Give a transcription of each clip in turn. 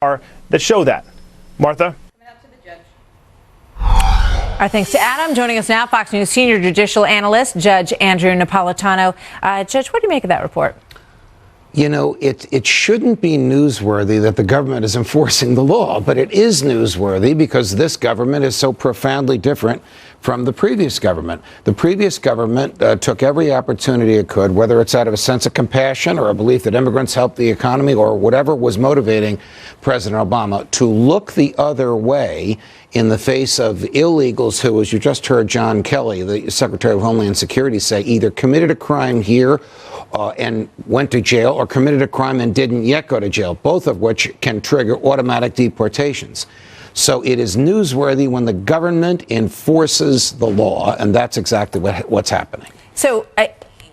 that show that. Martha? Our thanks to Adam. Joining us now, Fox News senior judicial analyst, Judge Andrew Napolitano. Judge, what do you make of that report? You know, it shouldn't be newsworthy that the government is enforcing the law, but it is newsworthy because this government is so profoundly different from the previous government. The previous government took every opportunity it could, whether it's out of a sense of compassion or a belief that immigrants help the economy or whatever was motivating President Obama, to look the other way in the face of illegals who, as you just heard John Kelly, the Secretary of Homeland Security, say either committed a crime here and went to jail or committed a crime and didn't yet go to jail, both of which can trigger automatic deportations. So it is newsworthy when the government enforces the law, and that's exactly what's happening. So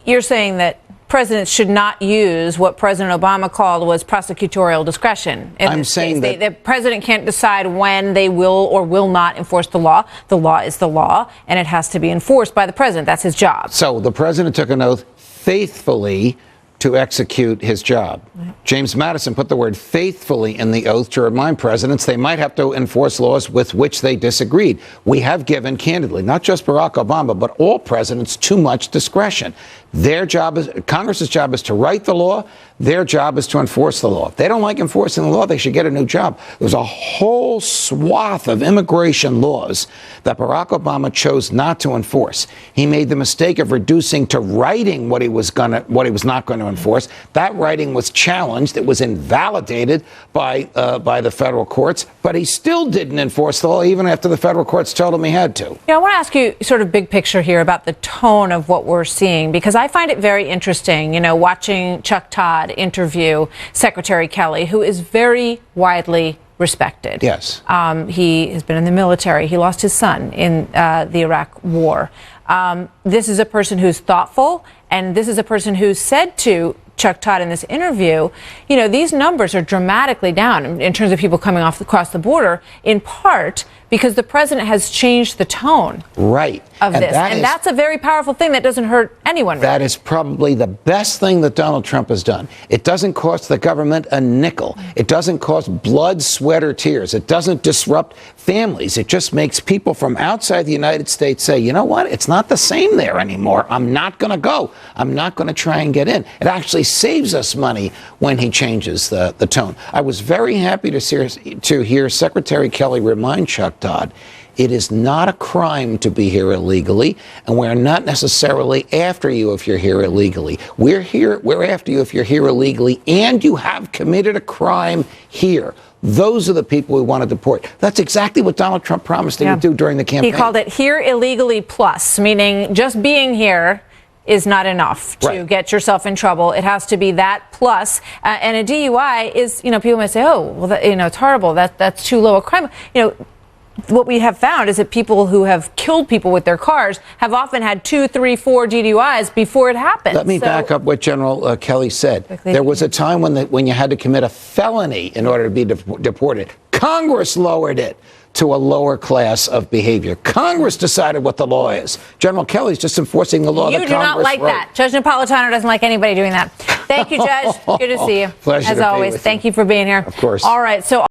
you're saying that presidents should not use what President Obama called was prosecutorial discretion. I'm saying that the president can't decide when they will or will not enforce the law. The law is the law, and it has to be enforced by the president. That's his job. So the president took an oath faithfully to execute his job. Right. James Madison put the word faithfully in the oath to remind presidents they might have to enforce laws with which they disagreed. We have given, candidly, not just Barack Obama, but all presidents too much discretion. Their job is, Congress's job is to write the law. Their job is to enforce the law. If they don't like enforcing the law, they should get a new job. There's a whole swath of immigration laws that Barack Obama chose not to enforce. He made the mistake of reducing to writing what he was not going to enforce. That writing was challenged. It was invalidated by the federal courts, but he still didn't enforce the law even after the federal courts told him he had to. Yeah, I want to ask you sort of big picture here about the tone of what we're seeing, because I find it very interesting, you know, watching Chuck Todd interview Secretary Kelly, who is very widely respected. Yes. He has been in the military. He lost his son in the Iraq War. This is a person who's thoughtful, and this is a person who said to Chuck Todd in this interview, you know, these numbers are dramatically down in terms of people coming across the border, in part because the president has changed the tone of this. And that's a very powerful thing that doesn't hurt anyone. That is probably the best thing that Donald Trump has done. It doesn't cost the government a nickel. It doesn't cost blood, sweat, or tears. It doesn't disrupt families. It just makes people from outside the United States say, you know what, it's not the same there anymore. I'm not going to go. I'm not going to try and get in. It actually saves us money when he changes the tone. I was very happy to hear Secretary Kelly remind Chuck Todd, it is not a crime to be here illegally, and we're not necessarily after you if you're here illegally. We're after you if you're here illegally and you have committed a crime here. Those are the people we want to deport. That's exactly what Donald Trump promised he would do during the campaign. He called it here illegally plus, meaning just being here is not enough to get yourself in trouble. It has to be that plus. And a DUI is, you know, people might say, oh, well, that, you know, it's horrible. That's too low a crime. You know, what we have found is that people who have killed people with their cars have often had 2, 3, 4 DUIs before it happened. Let me back up what General Kelly said. There was a time when you had to commit a felony in order to be deported. Congress lowered it to a lower class of behavior. Congress decided what the law is. General Kelly's just enforcing the law that Congress wrote. You do not like that. Judge Napolitano doesn't like anybody doing that. Thank you, Judge. Good to see you. Pleasure as always. Thank you for being here. Of course. All right. So